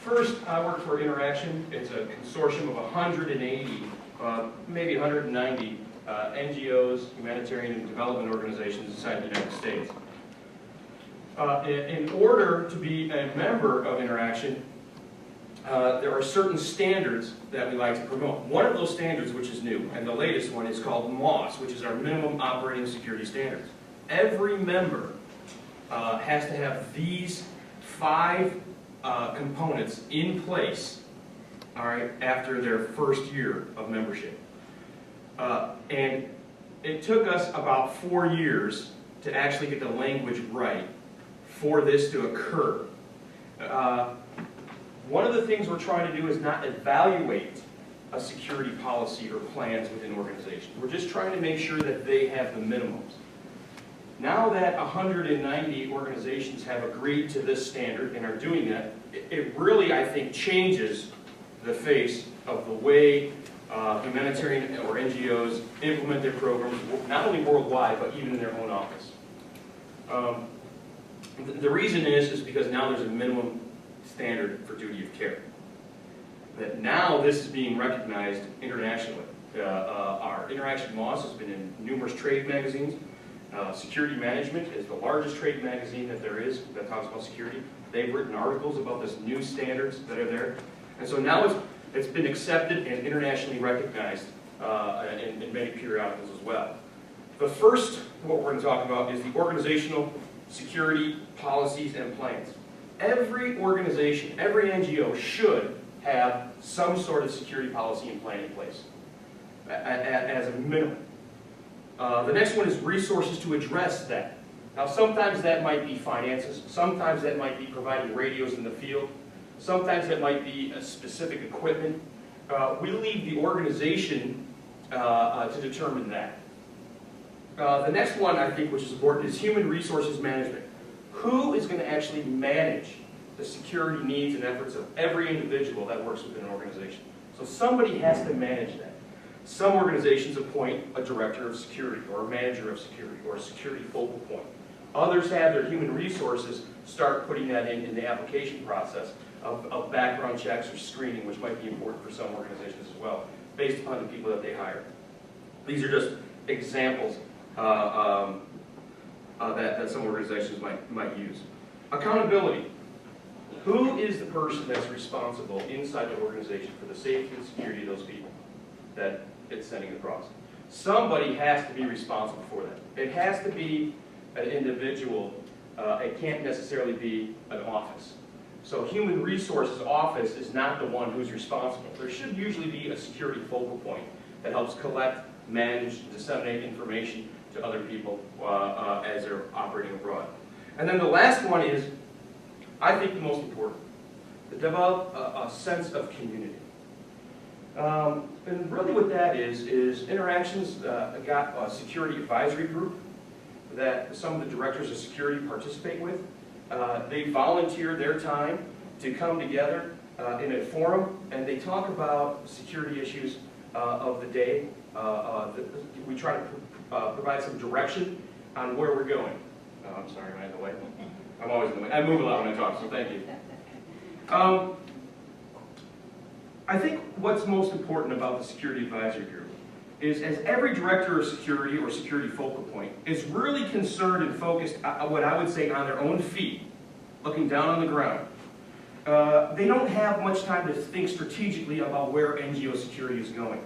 First, I work for Interaction. It's a consortium of 180, maybe 190 NGOs, humanitarian and development organizations inside the United States. In order to be a member of Interaction, there are certain standards that we like to promote. One of those standards, which is new, and the latest one, is called MOS, which is our Minimum Operating Security Standards. Every member has to have these 5 components in place, all right, after their first year of membership. And it took us about 4 years to actually get the language right for this to occur. One of the things we're trying to do is not evaluate a security policy or plans within organizations. We're just trying to make sure that they have the minimums. Now that 190 organizations have agreed to this standard and are doing that, it really, I think, changes the face of the way humanitarian or NGOs implement their programs, not only worldwide, but even in their own office. The reason is because now there's a minimum standard for duty of care. That now this is being recognized internationally. Our Interaction MOS has been in numerous trade magazines. Security Management is the largest trade magazine that there is that talks about security. They've written articles about this new standards that are there. And so now it's been accepted and internationally recognized in many periodicals as well. The first, what we're going to talk about, is the organizational security policies and plans. Every organization, every NGO should have some sort of security policy and plan in place as a minimum. The next one is resources to address that. Now sometimes that might be finances, sometimes that might be providing radios in the field, sometimes that might be a specific equipment. We leave the organization to determine that. The next one, I think, which is important, is human resources management. Who is going to actually manage the security needs and efforts of every individual that works within an organization? So somebody has to manage that. Some organizations appoint a director of security or a manager of security or a security focal point. Others have their human resources start putting that in the application process of background checks or screening, which might be important for some organizations as well, based upon the people that they hire. These are just examples that some organizations might use. Accountability. Who is the person that's responsible inside the organization for the safety and security of those people that it's sending across? Somebody has to be responsible for that. It has to be an individual. It can't necessarily be an office. So human resources office is not the one who's responsible. There should usually be a security focal point that helps collect, manage, disseminate information to other people as they're operating abroad. And then the last one is, I think, the most important, to develop a sense of community. And really what that is Interactions got a security advisory group that some of the directors of security participate with. They volunteer their time to come together in a forum, and they talk about security issues of the day. We try to provide some direction on where we're going. I'm sorry, am I in the way? I'm always in the way. I move a lot when I talk, so thank you. I think what's most important about the Security Advisory Group is, as every director of security or security focal point is really concerned and focused, what I would say, on their own feet, looking down on the ground, they don't have much time to think strategically about where NGO security is going.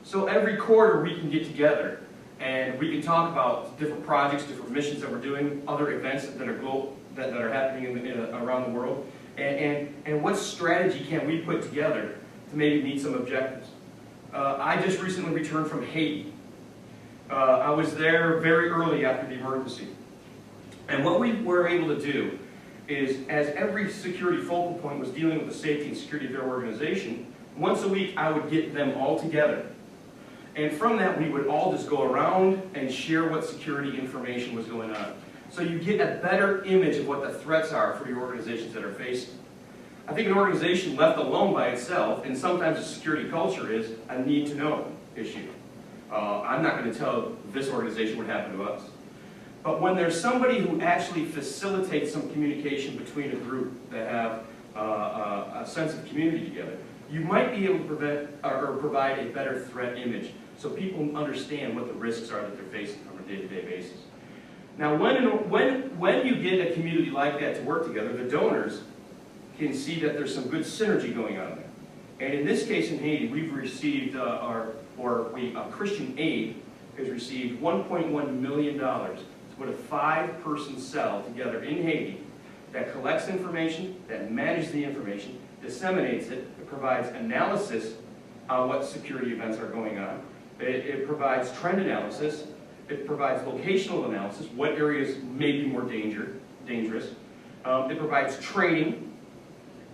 So every quarter we can get together and we can talk about different projects, different missions that we're doing, other events that are happening around the world, and what strategy can we put together to maybe meet some objectives. I just recently returned from Haiti. I was there very early after the emergency. And what we were able to do is, as every security focal point was dealing with the safety and security of their organization, once a week I would get them all together. And from that, we would all just go around and share what security information was going on. So you get a better image of what the threats are for your organizations that are facing. I think an organization left alone by itself, and sometimes a security culture, is a need-to-know issue. I'm not going to tell this organization what happened to us. But when there's somebody who actually facilitates some communication between a group that have a sense of community together, you might be able to prevent or provide a better threat image so people understand what the risks are that they're facing on a day-to-day basis. Now, when you get a community like that to work together, the donors can see that there's some good synergy going on there. And in this case in Haiti, we've received, Christian Aid has received $1.1 million to put a 5-person cell together in Haiti that collects information, that manages the information, disseminates it, it provides analysis on what security events are going on, it provides trend analysis, it provides locational analysis, what areas may be more dangerous, it provides training.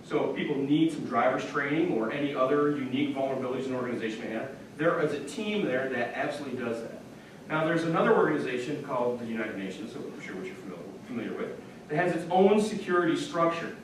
So if people need some driver's training or any other unique vulnerabilities an organization may have, there is a team there that absolutely does that. Now there's another organization called the United Nations, so I'm sure what you're familiar with, that has its own security structure.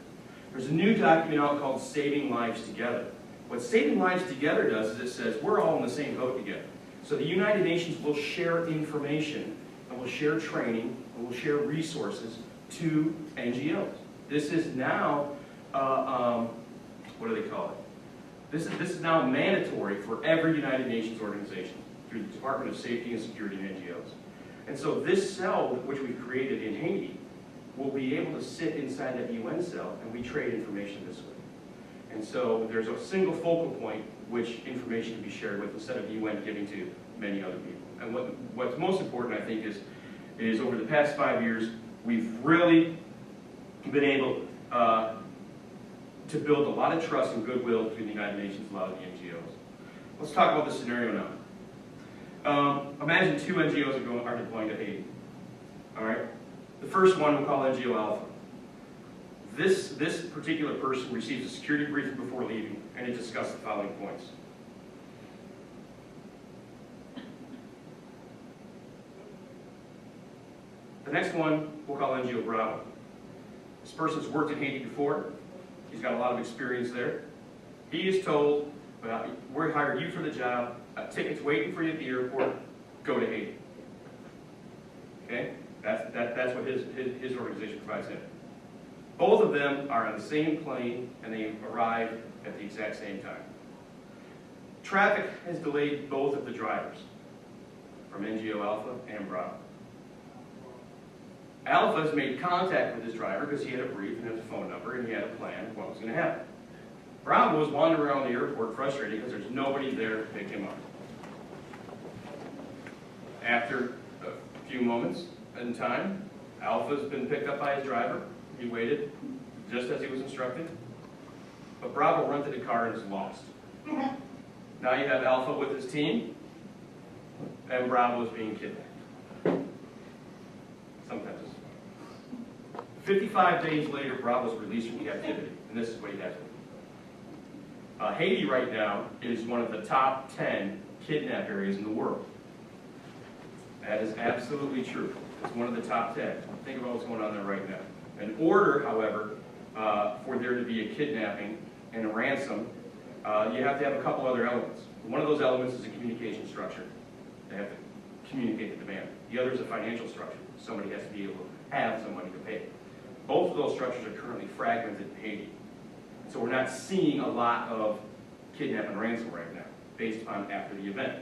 There's a new document out called Saving Lives Together. What Saving Lives Together does is it says we're all in the same boat together. So the United Nations will share information, and will share training, and will share resources to NGOs. This is now what do they call it? This is now mandatory for every United Nations organization through the Department of Safety and Security and NGOs. And so this cell, which we've created in Haiti, will be able to sit inside that UN cell, and we trade information this way. And so there's a single focal point which information can be shared with instead of UN giving to many other people. And what's most important, I think, is over the past 5 years, we've really been able to build a lot of trust and goodwill between the United Nations and a lot of the NGOs. Let's talk about the scenario now. Imagine 2 NGOs are deploying to Haiti. All right? The first one we'll call NGO Alpha. This particular person receives a security briefing before leaving, and it discusses the following points. The next one we'll call NGO Bravo. This person's worked in Haiti before. He's got a lot of experience there. He is told, we hired you for the job, a ticket's waiting for you at the airport, go to Haiti. Okay? That's what his organization provides him. Both of them are on the same plane, and they arrive at the exact same time. Traffic has delayed both of the drivers, from NGO Alpha and Bravo. Alpha has made contact with his driver because he had a brief and had a phone number and he had a plan of what was going to happen. Bravo was wandering around the airport frustrated because there's nobody there to pick him up. After a few moments in time, Alpha's been picked up by his driver. He waited just as he was instructed. But Bravo rented a car and is lost. Now you have Alpha with his team, and Bravo is being kidnapped. Sometimes it's 55 days later, Bravo's released from captivity, and this is what he has with him. Haiti right now is one of the top 10 kidnap areas in the world. That is absolutely true. It's one of the top 10. Think about what's going on there right now. In order, however, for there to be a kidnapping and a ransom, you have to have a couple other elements. One of those elements is a communication structure. They have to communicate the demand. The other is a financial structure. Somebody has to be able to have some money to pay. Both of those structures are currently fragmented in Haiti. So we're not seeing a lot of kidnap and ransom right now, based upon after the event.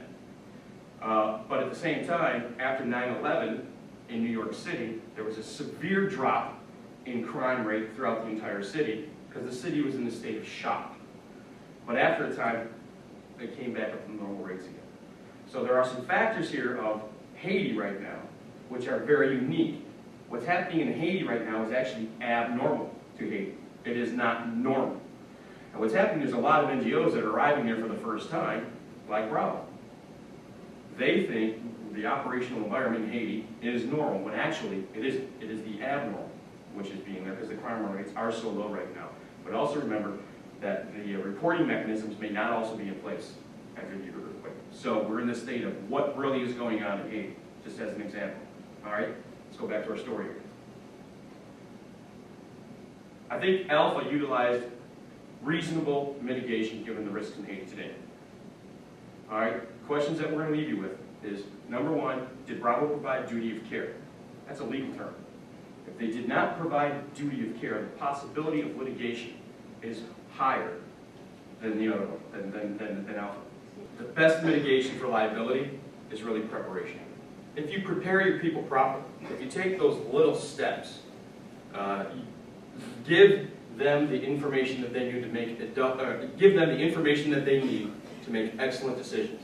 But at the same time, after 9/11 in New York City, there was a severe drop in crime rate throughout the entire city because the city was in a state of shock. But after a time, it came back up to normal rates again. So there are some factors here of Haiti right now which are very unique. What's happening in Haiti right now is actually abnormal to Haiti. It is not normal. And what's happening, there's a lot of NGOs that are arriving there for the first time, like Bravo. They think the operational environment in Haiti is normal, when actually it isn't. It is the abnormal which is being there because the crime rates are so low right now. But also remember that the reporting mechanisms may not also be in place after the earthquake. So we're in this state of what really is going on in Haiti, just as an example. All right, let's go back to our story here. I think Alpha utilized reasonable mitigation given the risks in Haiti today. All right, questions that we're going to leave you with is, number one, did Bravo provide duty of care? That's a legal term. If they did not provide duty of care, the possibility of litigation is higher than the other one, than alpha. The best mitigation for liability is really preparation. If you prepare your people properly, if you take those little steps, give them the information that they need to make give them the information that they need to make excellent decisions,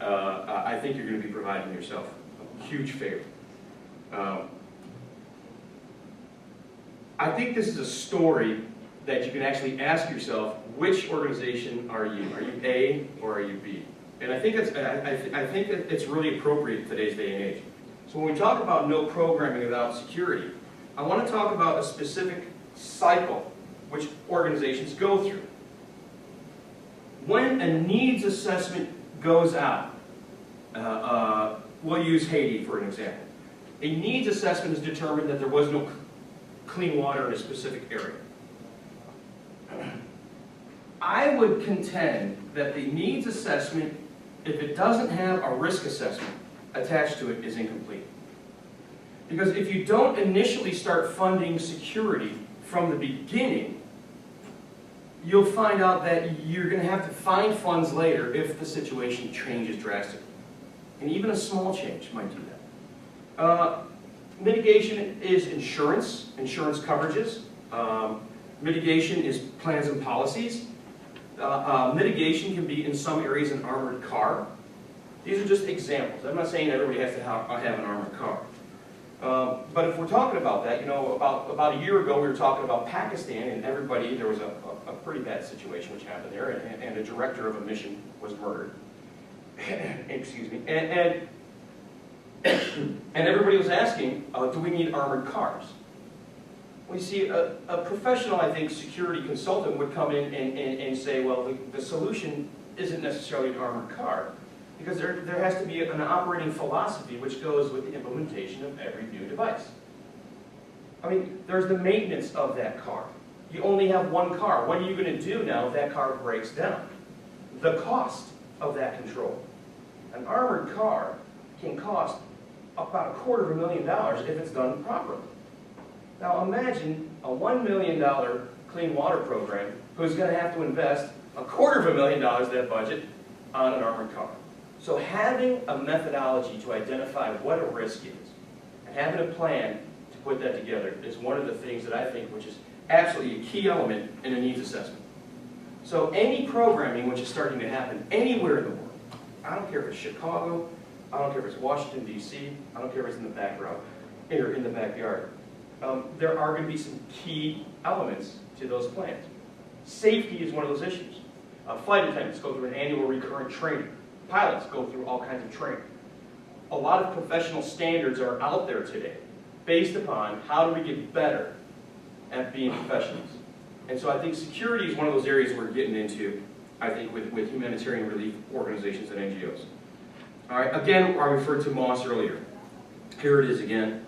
I think you're going to be providing yourself a huge favor. I think this is a story that you can actually ask yourself, which organization are you? Are you A or are you B? And I think it's really appropriate in today's day and age. So when we talk about no programming without security, I want to talk about a specific cycle which organizations go through. When a needs assessment goes out, we'll use Haiti for an example. A needs assessment has determined that there was no clean water in a specific area. I would contend that the needs assessment, if it doesn't have a risk assessment attached to it, is incomplete. Because if you don't initially start funding security from the beginning, you'll find out that you're going to have to find funds later if the situation changes drastically. And even a small change might do that. Mitigation is insurance coverages. Mitigation is plans and policies. Mitigation can be, in some areas, an armored car. These are just examples. I'm not saying everybody has to have an armored car. But if we're talking about that, you know, about a year ago we were talking about Pakistan, and there was a pretty bad situation which happened there, and the director of a mission was murdered. Excuse me. And everybody was asking, do we need armored cars? We see a professional, I think, security consultant would come in and say, well, the solution isn't necessarily an armored car, because there has to be an operating philosophy which goes with the implementation of every new device. I mean, there's the maintenance of that car. You only have one car. What are you going to do now if that car breaks down? The cost of that control. An armored car can cost about $250,000 if it's done properly. Now imagine a $1 million clean water program who's going to have to invest $250,000 of that budget on an armored car. So having a methodology to identify what a risk is and having a plan to put that together is one of the things that I think which is absolutely a key element in a needs assessment. So any programming which is starting to happen anywhere in the world, I don't care if it's Chicago, I don't care if it's Washington, D.C., I don't care if it's in the background or in the backyard. There are going to be some key elements to those plans. Safety is one of those issues. Flight attendants go through an annual recurrent training. Pilots go through all kinds of training. A lot of professional standards are out there today based upon how do we get better at being professionals. And so I think security is one of those areas we're getting into, I think, with humanitarian relief organizations and NGOs. All right, again, I referred to Moss earlier. Here it is again.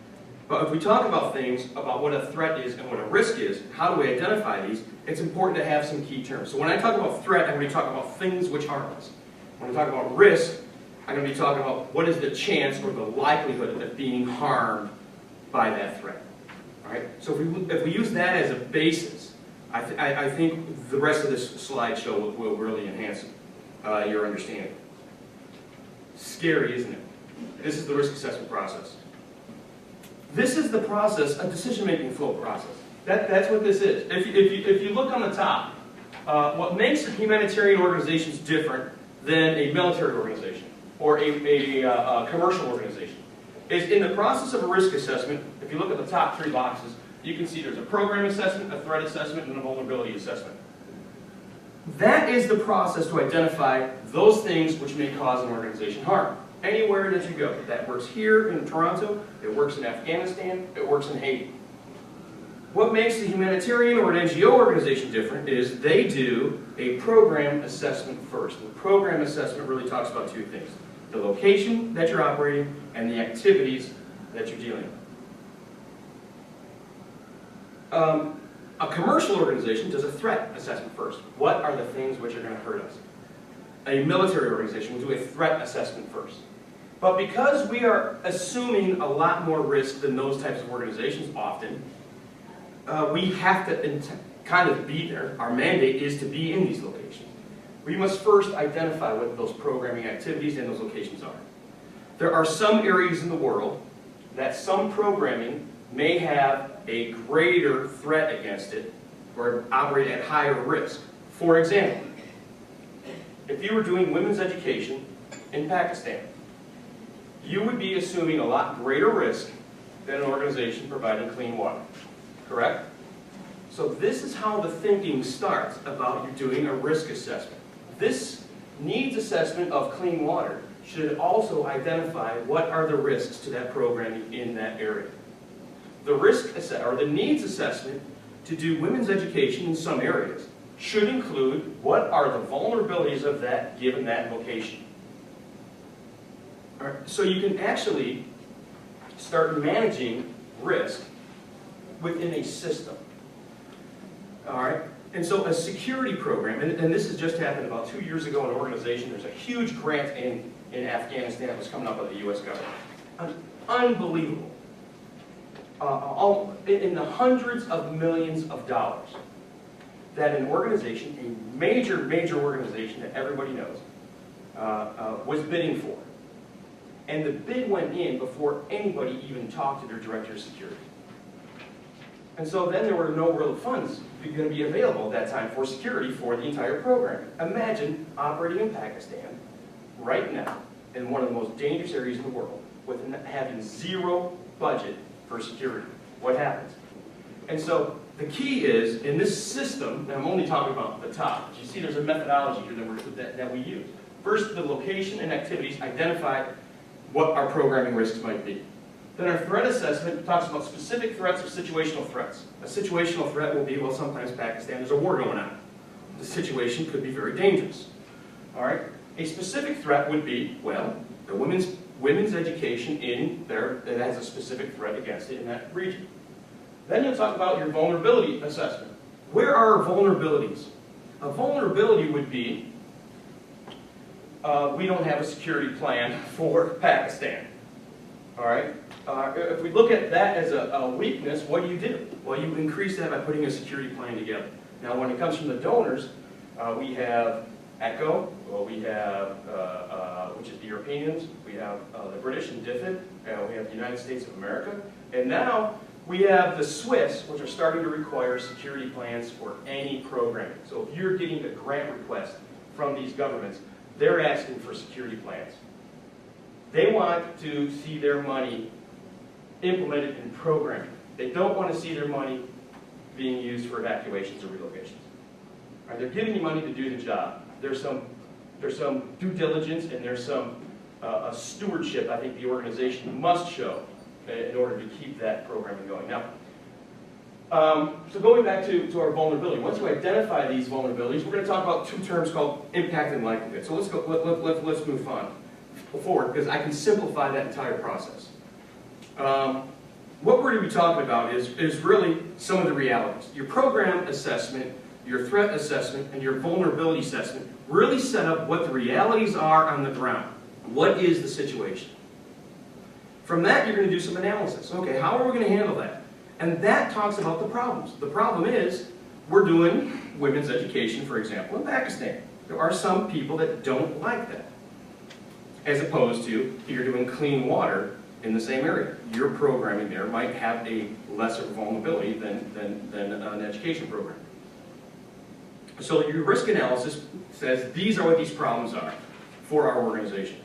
But if we talk about things, about what a threat is and what a risk is, how do we identify these, it's important to have some key terms. So when I talk about threat, I'm going to talk about things which harm us. When I talk about risk, I'm going to be talking about what is the chance or the likelihood of being harmed by that threat. All right? So if we use that as a basis, I think the rest of this slideshow will really enhance your understanding. Scary, isn't it? This is the risk assessment process. This is the process, a decision-making flow process. That's what this is. If you look on the top, what makes humanitarian organizations different than a military organization or a commercial organization is in the process of a risk assessment. If you look at the top three boxes, you can see there's a program assessment, a threat assessment, and a vulnerability assessment. That is the process to identify those things which may cause an organization harm. Anywhere that you go. That works here in Toronto, it works in Afghanistan, it works in Haiti. What makes a humanitarian or an NGO organization different is they do a program assessment first. The program assessment really talks about two things: the location that you're operating and the activities that you're dealing with. A commercial organization does a threat assessment first. What are the things which are going to hurt us? A military organization will do a threat assessment first. But because we are assuming a lot more risk than those types of organizations often, we have to kind of be there. Our mandate is to be in these locations. We must first identify what those programming activities and those locations are. There are some areas in the world that some programming may have a greater threat against it or operate at higher risk. For example, if you were doing women's education in Pakistan, you would be assuming a lot greater risk than an organization providing clean water, correct? So this is how the thinking starts about you doing a risk assessment. This needs assessment of clean water should also identify what are the risks to that programming in that area. The risk or the needs assessment to do women's education in some areas should include what are the vulnerabilities of that given that location. All right, so you can actually start managing risk within a system. All right, and so a security program, and this has just happened about 2 years ago in an organization. There's a huge grant in Afghanistan that was coming up by the U.S. government. Unbelievable. In the hundreds of millions of dollars that an organization, a major organization that everybody knows, was bidding for. And the bid went in before anybody even talked to their director of security. And so then there were no real funds going to be available at that time for security for the entire program. Imagine operating in Pakistan right now in one of the most dangerous areas in the world with having zero budget for security. What happens? And so the key is, in this system, and I'm only talking about the top, but you see there's a methodology here that we use. First, the location and activities identify what our programming risks might be. Then our threat assessment talks about specific threats or situational threats. A situational threat will be, well, sometimes Pakistan, there's a war going on. The situation could be very dangerous. All right? A specific threat would be, well, the women's education in there that has a specific threat against it in that region. Then you'll talk about your vulnerability assessment. Where are our vulnerabilities? A vulnerability would be, we don't have a security plan for Pakistan. All right? If we look at that as a weakness, what do? Well, you increase that by putting a security plan together. Now, when it comes from the donors, we have ECHO, well, we have, which is the Europeans, we have the British and DFID, we have the United States of America, and now we have the Swiss, which are starting to require security plans for any programming. So if you're getting a grant request from these governments, they're asking for security plans. They want to see their money implemented in programming. They don't want to see their money being used for evacuations or relocations. Right, they're giving you money to do the job. There's some due diligence and there's some a stewardship I think the organization must show in order to keep that programming going. Now, so going back to our vulnerability, once you identify these vulnerabilities, we're going to talk about two terms called impact and likelihood. So let's go. Let's move on forward because I can simplify that entire process. What we're going to be talking about is really some of the realities. Your program assessment, your threat assessment, and your vulnerability assessment really set up what the realities are on the ground. What is the situation? From that, you're going to do some analysis. Okay, how are we going to handle that? And that talks about the problems. The problem is, we're doing women's education, for example, in Pakistan. There are some people that don't like that. As opposed to, you're doing clean water in the same area. Your programming there might have a lesser vulnerability than an education program. So your risk analysis says these are what these problems are for our organization.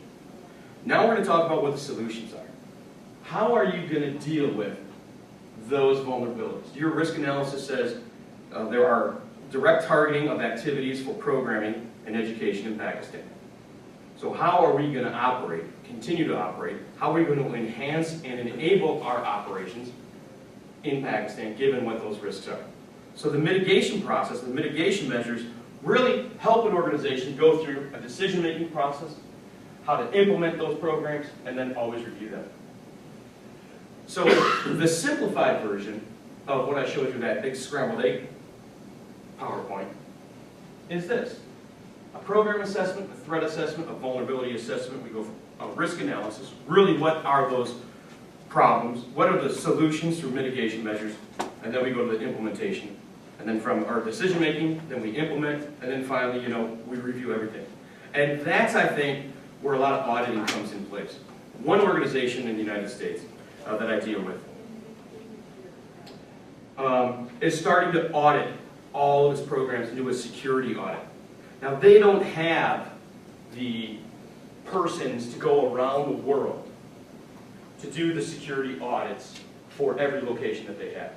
Now we're going to talk about what the solutions are. How are you going to deal with those vulnerabilities? Your risk analysis says there are direct targeting of activities for programming and education in Pakistan. So how are we going to operate, continue to operate? How are we going to enhance and enable our operations in Pakistan given what those risks are? So the mitigation process, the mitigation measures really help an organization go through a decision-making process, how to implement those programs, and then always review them. So the simplified version of what I showed you, that big scrambled egg PowerPoint, is this. A program assessment, a threat assessment, a vulnerability assessment. We go from a risk analysis. Really, what are those problems? What are the solutions through mitigation measures? And then we go to the implementation And then from our decision making, then we implement, and then finally, we review everything. And that's, I think, where a lot of auditing comes in place. One organization in the United States that I deal with is starting to audit all of its programs and do a security audit. Now, they don't have the persons to go around the world to do the security audits for every location that they have.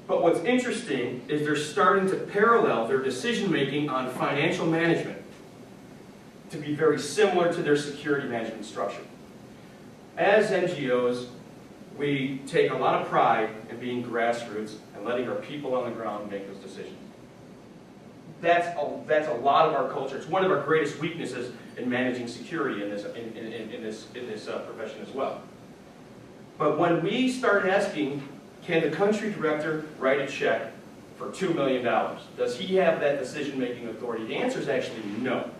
But what's interesting is they're starting to parallel their decision-making on financial management to be very similar to their security management structure. As NGOs, we take a lot of pride in being grassroots and letting our people on the ground make those decisions. That's a lot of our culture. It's one of our greatest weaknesses in managing security in this profession as well. But when we start asking, can the country director write a check for $2 million? Does he have that decision-making authority? The answer is actually no.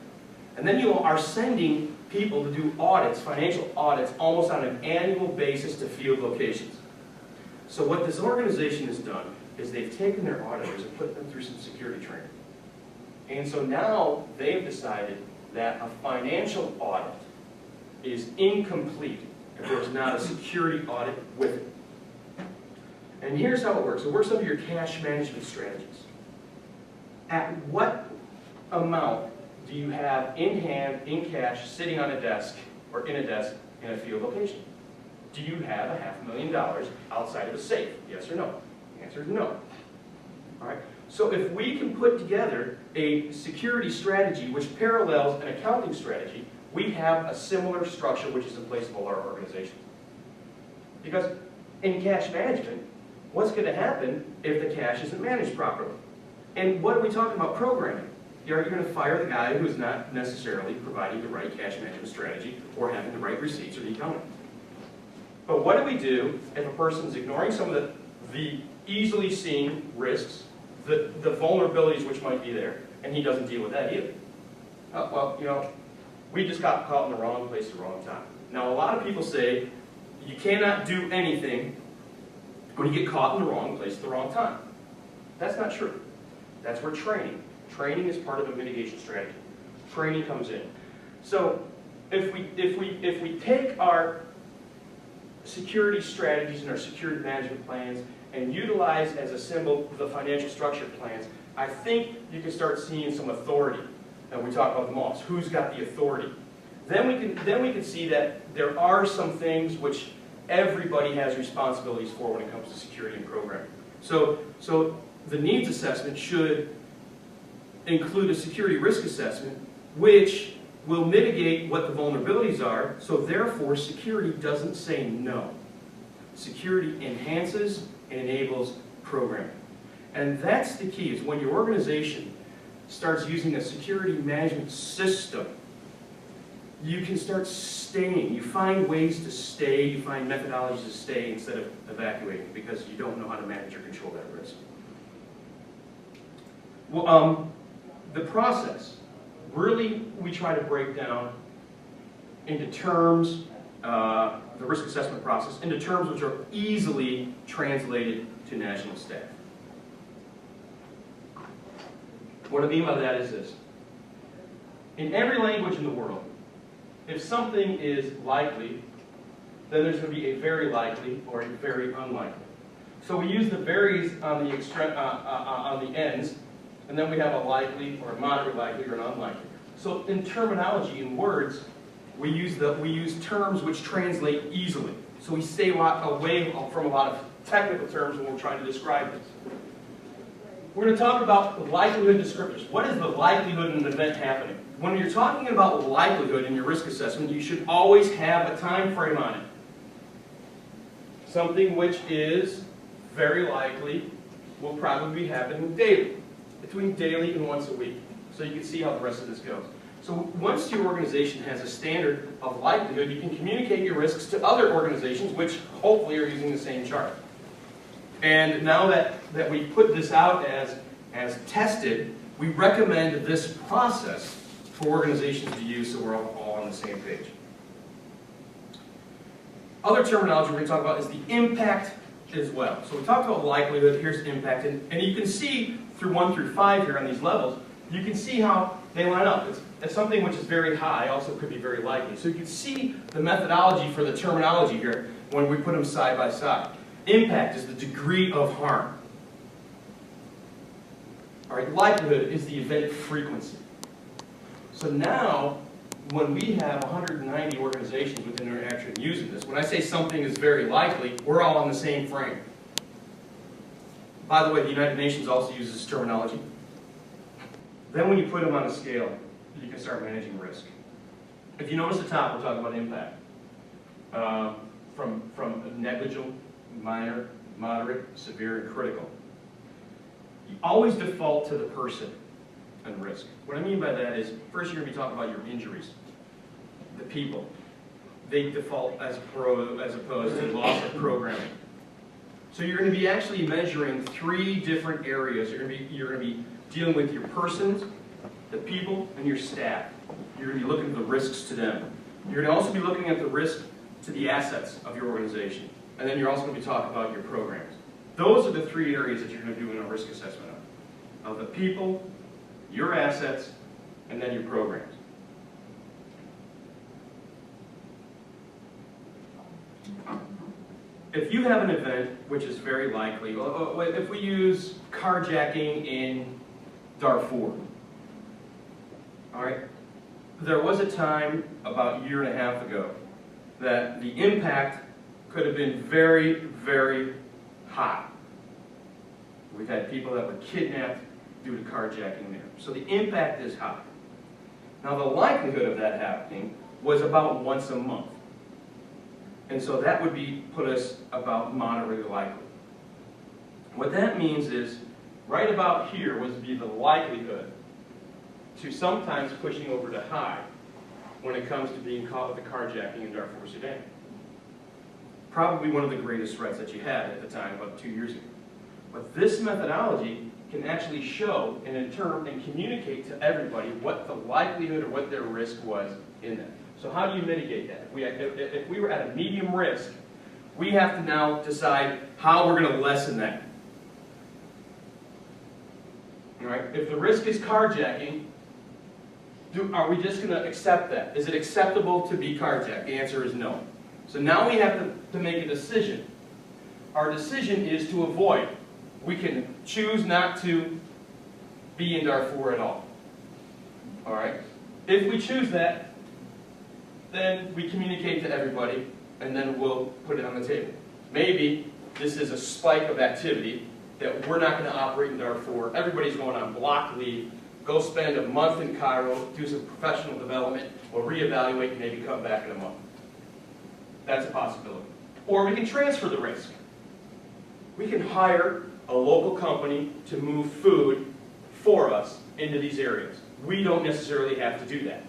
And then you are sending people to do audits, financial audits, almost on an annual basis to field locations. So what this organization has done is they've taken their auditors and put them through some security training. And so now they've decided that a financial audit is incomplete if there's not a security audit with it. And here's how it works. It works under your cash management strategies. At what amount do you have in hand, in cash, sitting on a desk, or in a desk in a field location? Do you have $500,000 outside of a safe? Yes or no? The answer is no. All right. So if we can put together a security strategy which parallels an accounting strategy, we have a similar structure which is in place of all our organizations. Because in cash management, what's going to happen if the cash isn't managed properly? And what are we talking about programming? Are you going to fire the guy who's not necessarily providing the right cash management strategy or having the right receipts or the accounting? But what do we do if a person's ignoring some of the easily seen risks, the vulnerabilities which might be there, and he doesn't deal with that either? We just got caught in the wrong place at the wrong time. Now, a lot of people say you cannot do anything when you get caught in the wrong place at the wrong time. That's not true. That's where training is part of a mitigation strategy. Training comes in. So if we take our security strategies and our security management plans and utilize as a symbol the financial structure plans, I think you can start seeing some authority. And we talk about the MOS. Who's got the authority? Then we can see that there are some things which everybody has responsibilities for when it comes to security and programming. So the needs assessment should include a security risk assessment which will mitigate what the vulnerabilities are, so therefore security doesn't say no. Security enhances and enables programming. And that's the key, is when your organization starts using a security management system, you can start staying. You find ways to stay, you find methodologies to stay instead of evacuating because you don't know how to manage or control that risk. Well, the process, really we try to break down into terms, the risk assessment process, into terms which are easily translated to national staff. What I mean by that is this. In every language in the world, if something is likely, then there's going to be a very likely or a very unlikely. So we use the varies on the ends, and then we have a likely or a moderate likely or an unlikely. So in terminology, in words, we use terms which translate easily. So we stay away from a lot of technical terms when we're trying to describe this. We're going to talk about likelihood descriptors. What is the likelihood of an event happening? When you're talking about likelihood in your risk assessment, you should always have a time frame on it. Something which is very likely will probably be happening daily, between daily and once a week. So you can see how the rest of this goes. So once your organization has a standard of likelihood, you can communicate your risks to other organizations which hopefully are using the same chart. And now that we put this out as tested, we recommend this process for organizations to use so we're all on the same page. Other terminology we're going to talk about is the impact as well. So we talked about likelihood, here's impact, and you can see through 1 through 5 here on these levels, you can see how they line up. It's something which is very high, also could be very likely. So you can see the methodology for the terminology here when we put them side by side. Impact is the degree of harm. All right, likelihood is the event frequency. So now, when we have 190 organizations within Interaction using this, when I say something is very likely, we're all on the same frame. By the way, the United Nations also uses this terminology. Then when you put them on a scale, you can start managing risk. If you notice the top, we're talking about impact. From negligible, minor, moderate, severe, and critical. You always default to the person and risk. What I mean by that is, first you're going to be talking about your injuries. The people. They default as opposed to loss of programming. So you're going to be actually measuring 3 different areas. You're going to be dealing with your persons, the people, and your staff. You're going to be looking at the risks to them. You're going to also be looking at the risk to the assets of your organization. And then you're also going to be talking about your programs. Those are the 3 areas that you're going to do in a risk assessment of the people, your assets, and then your programs. If you have an event, which is very likely, if we use carjacking in Darfur, all right, there was a time about a year and a half ago that the impact could have been very, very high. We've had people that were kidnapped due to carjacking there. So the impact is high. Now the likelihood of that happening was about once a month. And so that would put us about moderately likely. What that means is, right about here would be the likelihood to sometimes pushing over to high when it comes to being caught with the carjacking in Darfur, Sudan. Probably one of the greatest threats that you had at the time, about 2 years ago. But this methodology can actually show and and communicate to everybody what the likelihood or what their risk was in that. So how do you mitigate that? If we were at a medium risk, we have to now decide how we're going to lessen that. All right? If the risk is carjacking, are we just going to accept that? Is it acceptable to be carjacked? The answer is no. So now we have to make a decision. Our decision is to avoid. We can choose not to be in Darfur at all. All right? If we choose that, then we communicate to everybody, and then we'll put it on the table. Maybe this is a spike of activity that we're not going to operate in Darfur. Everybody's going on block leave. Go spend a month in Cairo, do some professional development, or reevaluate and maybe come back in a month. That's a possibility. Or we can transfer the risk. We can hire a local company to move food for us into these areas. We don't necessarily have to do that.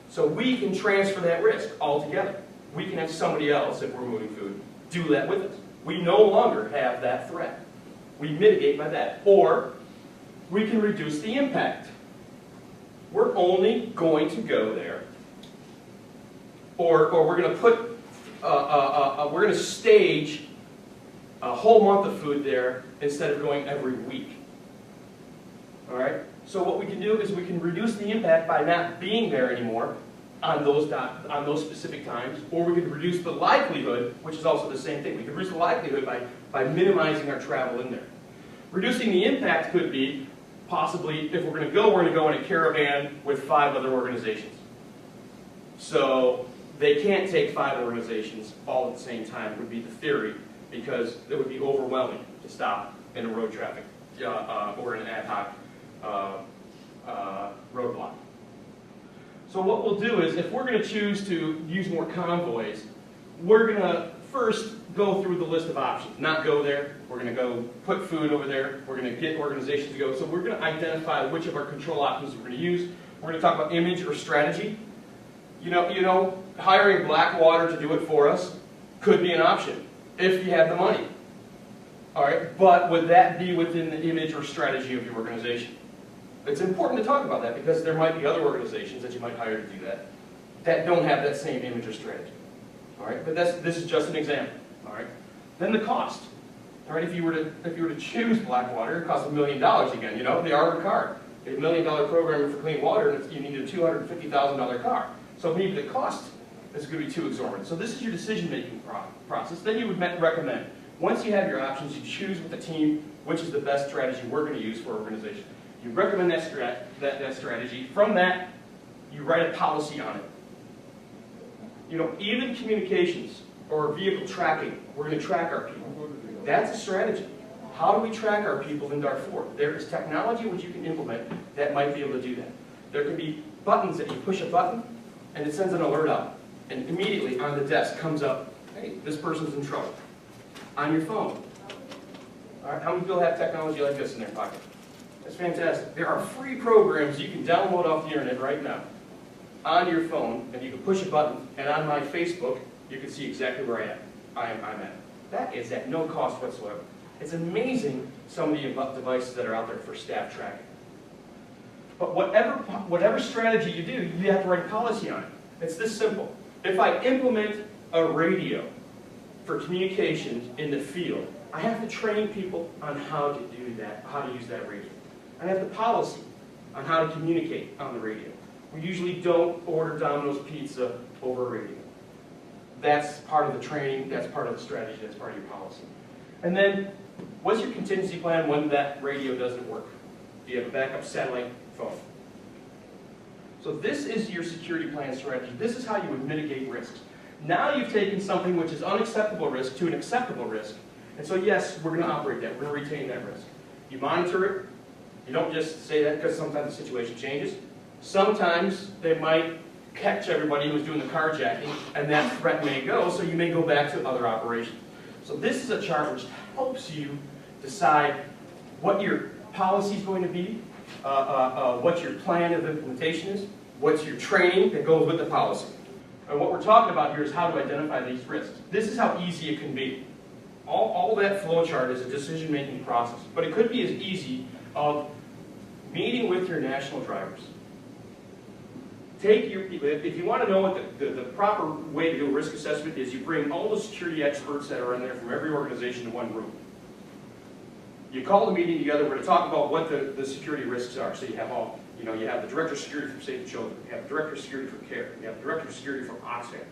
So we can transfer that risk altogether. We can have somebody else, if we're moving food, do that with us. We no longer have that threat. We mitigate by that. Or we can reduce the impact. We're only going to go there, or we're going to put, we're going to stage a whole month of food there instead of going every week. All right? So what we can do is we can reduce the impact by not being there anymore on those specific times, or we can reduce the likelihood, which is also the same thing. We can reduce the likelihood by minimizing our travel in there. Reducing the impact could be possibly, if we're going to go in a caravan with 5 other organizations. So they can't take 5 organizations all at the same time, would be the theory, because it would be overwhelming to stop in a road traffic or in an ad hoc roadblock. So what we'll do is, if we're going to choose to use more convoys, we're going to first go through the list of options. Not go there. We're going to go put food over there. We're going to get organizations to go. So we're going to identify which of our control options we're going to use. We're going to talk about image or strategy. You know, hiring Blackwater to do it for us could be an option if you have the money. All right, but would that be within the image or strategy of your organization? It's important to talk about that because there might be other organizations that you might hire to do that don't have that same image or strategy. All right, but this is just an example. All right, then the cost. All right, if you were to choose Blackwater, it costs $1 million again. You know, the armored car, a $1 million program for clean water, and you need a $250,000 car. So maybe the cost is going to be too exorbitant. So this is your decision-making process. Then you would recommend. Once you have your options, you choose with the team which is the best strategy we're going to use for our organization. You recommend that strategy. From that, you write a policy on it. You know, even communications or vehicle tracking, we're going to track our people. That's a strategy. How do we track our people in Darfur? There is technology which you can implement that might be able to do that. There can be buttons that you push a button and it sends an alert out. And immediately on the desk comes up, hey, this person's in trouble. On your phone. All right, how many people have technology like this in their pocket? That's fantastic. There are free programs you can download off the internet right now on your phone, and you can push a button, and on my Facebook, you can see exactly where I'm at. That is at no cost whatsoever. It's amazing some of the devices that are out there for staff tracking. But whatever strategy you do, you have to write policy on it. It's this simple. If I implement a radio for communications in the field, I have to train people on how to do that, how to use that radio. I have the policy on how to communicate on the radio. We usually don't order Domino's pizza over radio. That's part of the training, that's part of the strategy, that's part of your policy. And then, what's your contingency plan when that radio doesn't work? Do you have a backup satellite phone? So this is your security plan strategy. This is how you would mitigate risks. Now you've taken something which is unacceptable risk to an acceptable risk. And so yes, we're going to operate that. We're going to retain that risk. You monitor it. You don't just say that because sometimes the situation changes. Sometimes they might catch everybody who's doing the carjacking, and that threat may go, so you may go back to other operations. So this is a chart which helps you decide what your policy is going to be, what your plan of implementation is, what's your training that goes with the policy. And what we're talking about here is how to identify these risks. This is how easy it can be. All that flow chart is a decision-making process, but it could be as easy of meeting with your national drivers. If you want to know what the proper way to do a risk assessment is, you bring all the security experts that are in there from every organization in one room. You call the meeting together, we're going to talk about what the security risks are. So you have you have the Director of Security for Safe Children, you have the Director of Security for CARE, you have the Director of Security for Oxfam,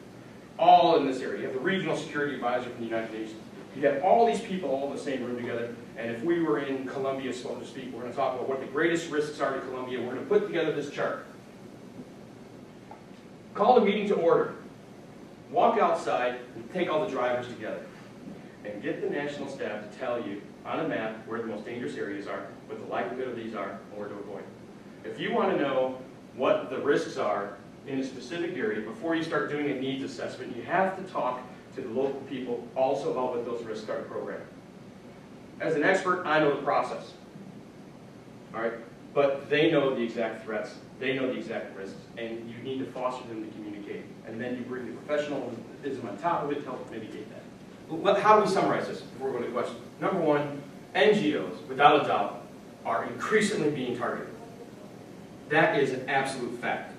all in this area. You have the Regional Security Advisor from the United Nations. You have all these people all in the same room together, and if we were in Colombia, so to speak, we're going to talk about what the greatest risks are to Colombia. We're going to put together this chart. Call the meeting to order. Walk outside and take all the drivers together. And get the national staff to tell you on a map where the most dangerous areas are, what the likelihood of these are, and where to avoid. If you want to know what the risks are in a specific area, before you start doing a needs assessment, you have to talk to the local people also about what those risks are to program. As an expert, I know the process. All right? But they know the exact threats, they know the exact risks, and you need to foster them to communicate. And then you bring the professionalism on top of it to help mitigate that. How do we summarize this before we go to the question? Number one, NGOs, without a doubt, are increasingly being targeted. That is an absolute fact.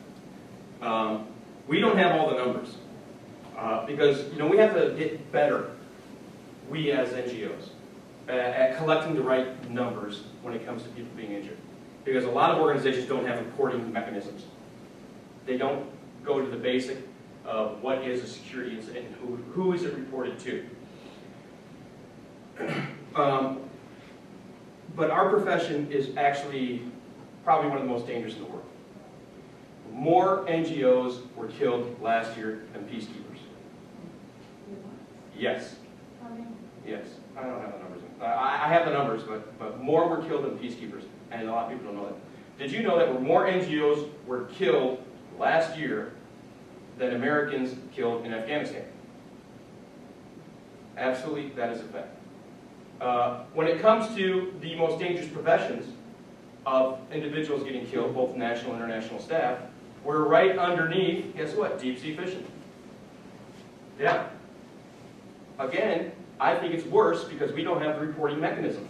We don't have all the numbers because we have to get better, we as NGOs, at collecting the right numbers when it comes to people being injured. Because a lot of organizations don't have reporting mechanisms. They don't go to the basic of what is a security incident and who is it reported to. But our profession is actually probably one of the most dangerous in the world. More NGOs were killed last year than peacekeepers. Yes. Yes. I don't have the numbers. I have the numbers, but more were killed than peacekeepers, and a lot of people don't know that. Did you know that more NGOs were killed last year than Americans killed in Afghanistan? Absolutely, that is a fact. When it comes to the most dangerous professions of individuals getting killed, both national and international staff, we're right underneath, guess what, deep sea fishing. Yeah. Again, I think it's worse because we don't have the reporting mechanisms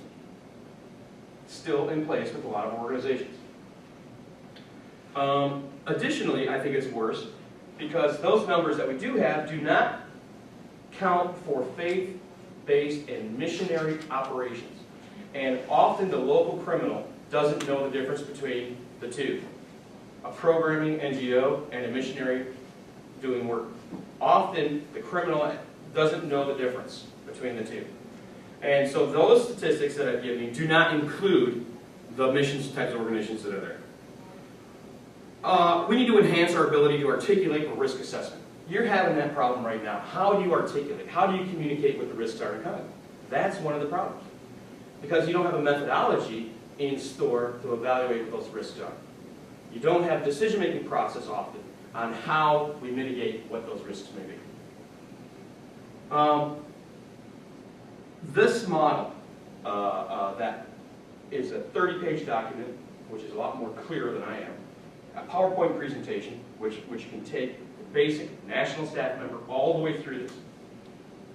still in place with a lot of organizations. Additionally, I think it's worse because those numbers that we do have do not count for faith-based based in missionary operations. And often the local criminal doesn't know the difference between the two. A programming NGO and a missionary doing work. Often the criminal doesn't know the difference between the two. And so those statistics that I've given you do not include the missions types of organizations that are there. We need to enhance our ability to articulate a risk assessment. You're having that problem right now. How do you articulate? How do you communicate what the risks are in coming? That's one of the problems. Because you don't have a methodology in store to evaluate what those risks are. You don't have decision-making process often on how we mitigate what those risks may be. This model, that is a 30-page document, which is a lot more clear than I am. A PowerPoint presentation, which can take the basic national staff member all the way through this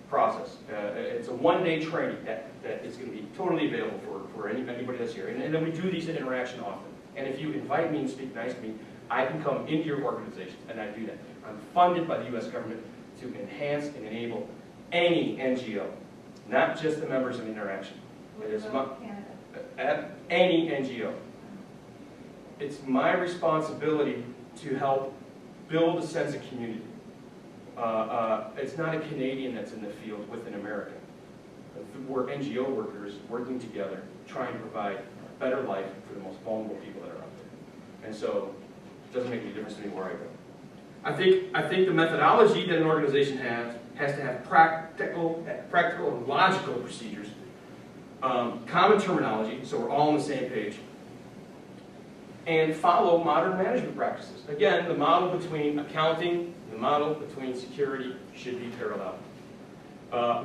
process. It's a one-day training that is going to be totally available for anybody that's here. And then we do these in interaction often. And if you invite me and speak nice to me, I can come into your organization, and I do that. I'm funded by the U.S. government to enhance and enable any NGO, not just the members of Interaction. It is any NGO. It's my responsibility to help build a sense of community. It's not a Canadian that's in the field with an American. We're NGO workers working together, trying to provide a better life for the most vulnerable people that are out there. And so it doesn't make any difference to me where I go. I think the methodology that an organization has to have practical and logical procedures, common terminology, so we're all on the same page, and follow modern management practices. Again, the model between accounting, the model between security should be parallel.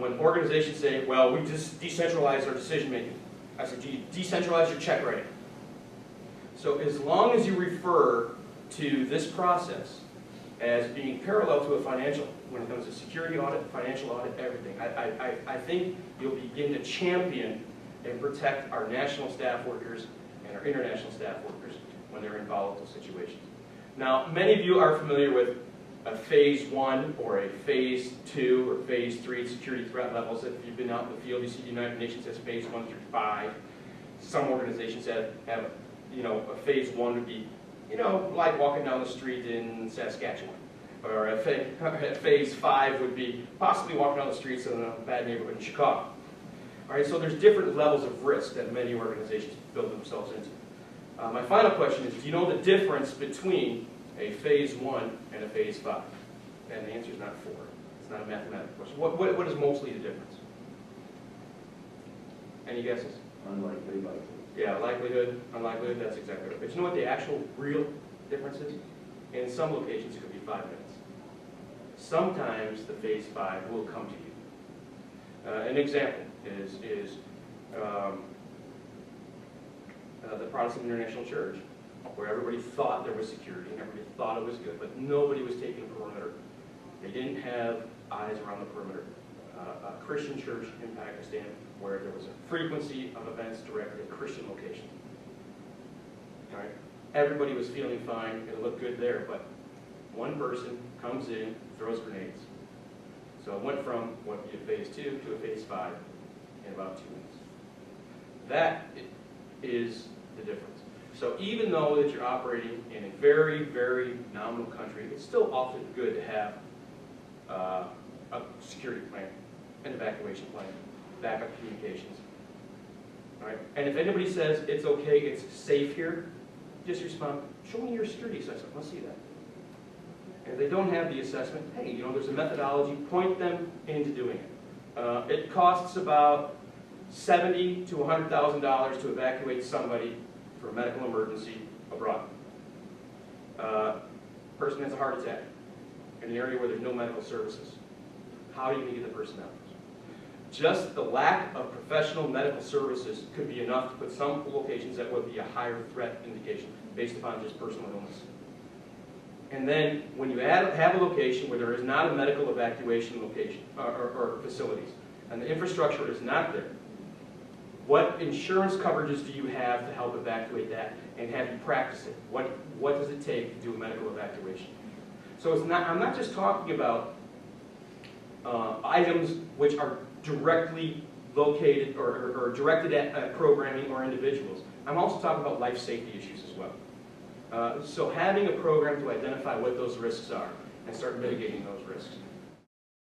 When organizations say, well, we just decentralize our decision making, I say, do you decentralize your check writing? So as long as you refer to this process as being parallel to a financial, when it comes to security audit, financial audit, everything, I think you'll begin to champion and protect our national staff workers and our international staff workers when they're in volatile situations. Now, many of you are familiar with a phase 1 or a phase 2 or phase 3 security threat levels. If you've been out in the field, you see the United Nations has phase 1 through 5. Some organizations have a phase 1 would be, like walking down the street in Saskatchewan. Or a phase 5 would be possibly walking down the streets in a bad neighborhood in Chicago. All right, so there's different levels of risk that many organizations build themselves into. My final question is, do you know the difference between a phase 1 and a phase 5? And the answer is not 4. It's not a mathematical question. What is mostly the difference? Any guesses? Unlikely, likely. Yeah, likelihood, unlikelihood, that's exactly right. But you know what the actual real difference is? In some locations it could be 5 minutes. Sometimes the phase 5 will come to you. An example is the Protestant International Church, where everybody thought there was security and everybody thought it was good, but nobody was taking a perimeter. They didn't have eyes around the perimeter. A Christian church in Pakistan where there was a frequency of events directed at Christian locations. All right? Everybody was feeling fine, it looked good there, but one person comes in, throws grenades. So it went from what would be a phase 2 to a phase 5 in about 2 minutes. That is the difference. So even though that you're operating in a very, very nominal country, it's still often good to have a security plan, an evacuation plan, backup communications. All right? And if anybody says it's okay, it's safe here, just respond, show me your security assessment, let's see that. And if they don't have the assessment, hey, there's a methodology, point them into doing it. It costs about $70,000 to $100,000 to evacuate somebody for a medical emergency abroad. Person has a heart attack in an area where there's no medical services. How are you going to get the person out? Just the lack of professional medical services could be enough to put some locations that would be a higher threat indication based upon just personal illness. And then when you have a location where there is not a medical evacuation location or facilities, and the infrastructure is not there, what insurance coverages do you have to help evacuate that, and have you practiced it? What does it take to do a medical evacuation? So I'm not just talking about items which are directly located or directed at programming or individuals. I'm also talking about life safety issues as well. So having a program to identify what those risks are and start mitigating those risks.